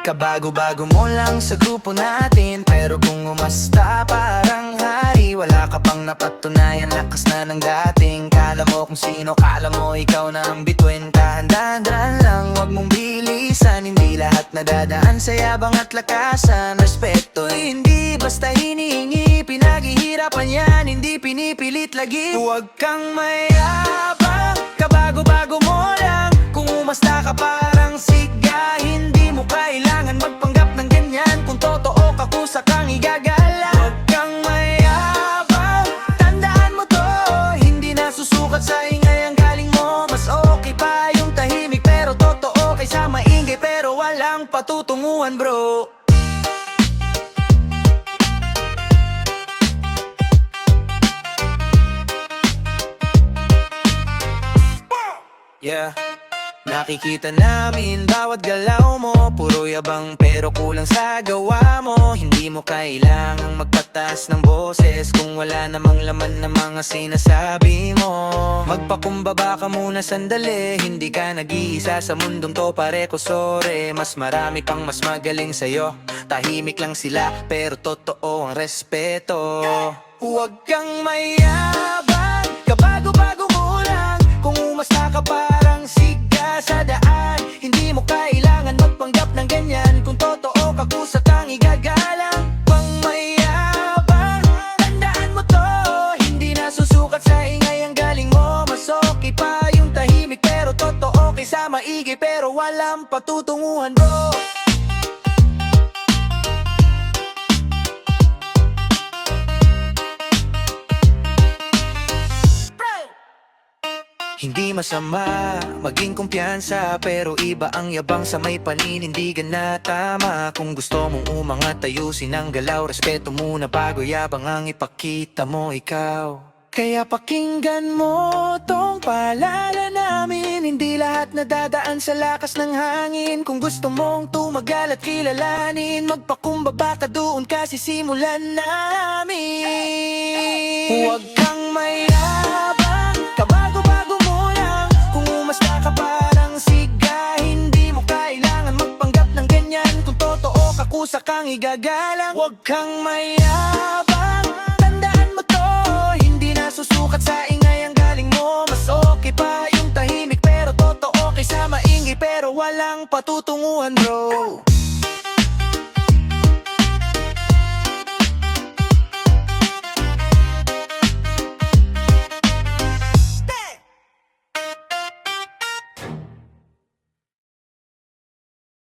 Kabago-bago mo lang sa grupo natin, pero kung umasta parang hari. Wala ka pang napatunayan, lakas na ng dating. Kala mo kung sino, kala mo ikaw na ang bituin. Dahan-dahan lang, wag mong bilisan. Hindi lahat nadadaan sa yabang at lakasan. Respeto hindi basta hinihingi, pinaghihirapan yan, hindi pinipilit lagi. Huwag kang mayabang, kabago-bago mo lang. Kung umasta ka parang siga, hindi mo kailangan magpanggap ng ganyan. Kung totoo ka, kusa kang igagala. Huwag kang mayabang, tandaan mo to, hindi nasusukat sa ingay ang galing mo. Mas okay pa yung tahimik pero totoo, kaysa maingay pero walang patutunguhan, bro. Yeah. Nakikita namin bawat galaw mo, puro yabang pero kulang sa gawa mo. Hindi mo kailangang magpataas ng boses kung wala namang laman na mga sinasabi mo. Magpakumbaba ka muna sandali, hindi ka nag-iisa sa mundong to, pare ko sore. Mas marami pang mas magaling sa'yo, tahimik lang sila pero totoo ang respeto. Huwag kang mayabang, kabago-bago mo lang. Kung umasta ka parang siga sa daan, hindi mo kailangan magpanggap ng ganyan. Kung totoo ka, kusa kang igagalang. Pang mayabang, tandaan mo to, hindi nasusukat sa ingay ang galing mo. Mas okay pa yung tahimik pero totoo, kaysa maigi pero walang patutunguhan, bro. Hindi masama maging kumpiyansa, pero iba ang yabang sa may paninindigan na tama. Kung gusto mong umangat, ayusin ang galaw. Respeto muna bago yabang ang ipakita mo ikaw. Kaya pakinggan mo tong paalala namin, hindi lahat nadadaan sa lakas ng hangin. Kung gusto mong tumagal at kilalanin, magpakumbaba ka, doon kasi simulan namin. Huwag kang mayabang, kabago-bago mo lang. Kung umasta ka parang siga, hindi mo kailangan magpanggap ng ganyan. Kung totoo ka, kusa kang igagalang. Huwag kang mayabang, tandaan mo to, hindi nasusukat sa ingay ang galing mo. Mas okay pa yung tahimik pero totoo, kaysa maingay pero walang patutunguhan, bro.